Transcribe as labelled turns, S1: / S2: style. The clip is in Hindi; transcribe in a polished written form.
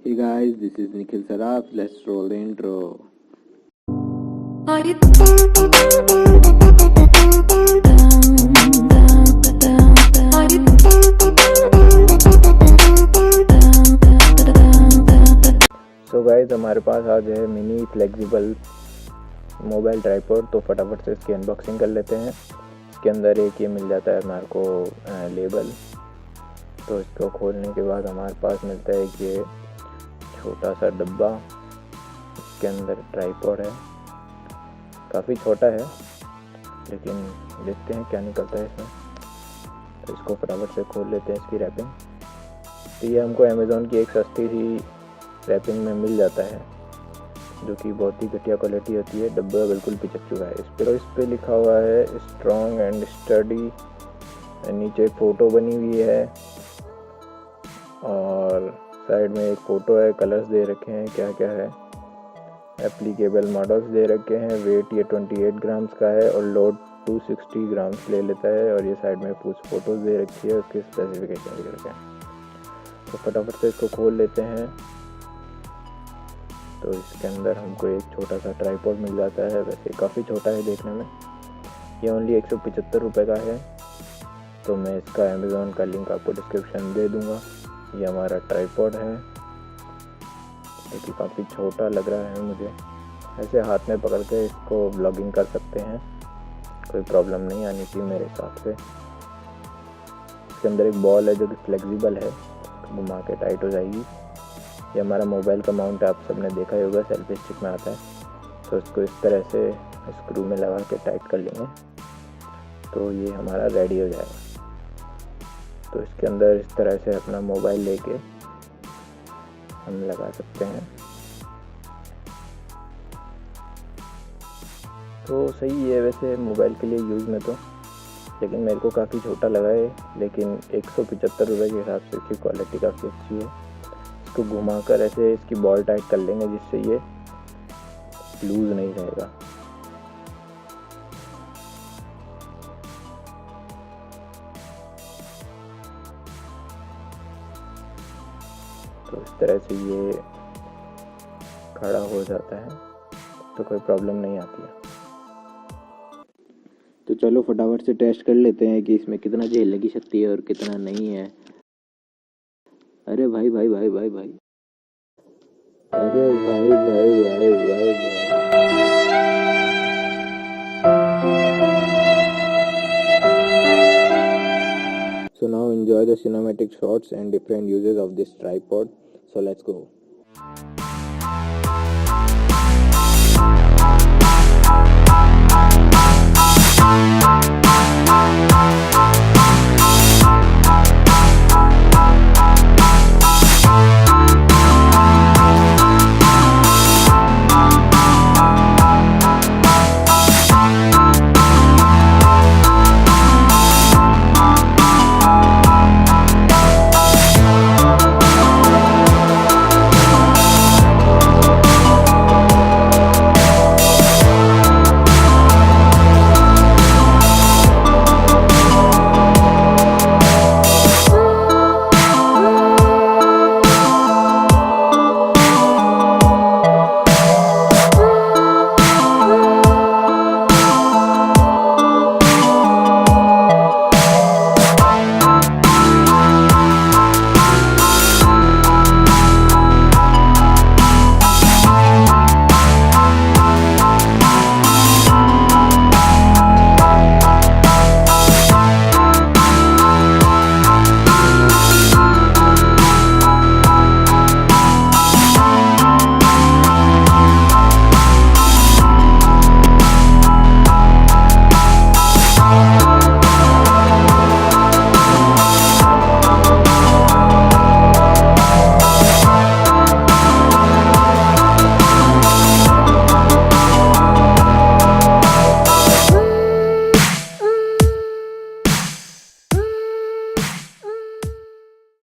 S1: Hey guys, this is Nikhil Saraf. Let's roll the intro. So guys, हमारे पास आज है मिनी फ्लेक्सिबल मोबाइल ट्राइपॉड। तो फटाफट से इसकी अनबॉक्सिंग कर लेते हैं। इसके अंदर एक ये मिल जाता है हमारे को लेबल। तो इसको खोलने के बाद हमारे पास मिलता है कि छोटा सा डब्बा, इसके अंदर ट्राइपॉड है। काफ़ी छोटा है लेकिन देखते हैं क्या निकलता है इसमें। तो इसको फटाफट से खोल लेते हैं इसकी रैपिंग। तो ये हमको अमेज़ॉन की एक सस्ती सी रैपिंग में मिल जाता है जो कि बहुत ही घटिया क्वालिटी होती है। डब्बा बिल्कुल पिचक चुका है। इस पे लिखा हुआ है स्ट्रॉन्ग एंड स्टडी। नीचे फ़ोटो बनी हुई है और साइड में एक फ़ोटो है। कलर्स दे रखे हैं, क्या क्या है, एप्लीकेबल मॉडल्स दे रखे हैं। वेट ये 28 ग्राम्स का है और लोड 260 ग्राम्स ले लेता है। और ये साइड में कुछ फ़ोटोज़ दे रखी है, उसके स्पेसिफिकेशन दे रखे हैं। तो फटाफट से इसको खोल लेते हैं। तो इसके अंदर हमको एक छोटा सा ट्राइपॉड मिल जाता है। वैसे काफ़ी छोटा है देखने में। ये ओनली 175 रुपये का है। तो मैं इसका अमेज़ॉन का लिंक आपको डिस्क्रिप्शन दे दूँगा। ये हमारा ट्राइपॉड है जो कि काफ़ी छोटा लग रहा है मुझे। ऐसे हाथ में पकड़ के इसको व्लॉगिंग कर सकते हैं, कोई प्रॉब्लम नहीं आनी चाहिए मेरे हिसाब से। इसके अंदर एक बॉल है जो कि फ्लेक्सिबल है, घुमा के टाइट हो जाएगी। ये हमारा मोबाइल का माउंट है, आप सबने देखा ही होगा, सेल्फी स्टिक में आता है। तो इसको इस तरह से स्क्रू में लगा के टाइट कर लेंगे तो ये हमारा रेडी हो जाएगा। तो इसके अंदर इस तरह से अपना मोबाइल लेके हम लगा सकते हैं। तो सही है वैसे मोबाइल के लिए यूज़ में तो, लेकिन मेरे को काफ़ी छोटा लगा है। लेकिन 175 रुपये के हिसाब से इसकी क्वालिटी काफ़ी अच्छी है। इसको घुमाकर ऐसे इसकी बॉल टाइट कर लेंगे जिससे ये लूज़ नहीं रहेगा। तो इस तरह से ये खड़ा हो जाता है तो कोई प्रॉब्लम नहीं आती है। तो चलो फटाफट से टेस्ट कर लेते हैं कि इसमें कितना झेलने की शक्ति है और कितना नहीं है। अरे भाई भाई भाई भाई भाई, अरे भाई भाई भाई भाई भाई। So now enjoy the cinematic shots and different uses of this tripod. So let's go.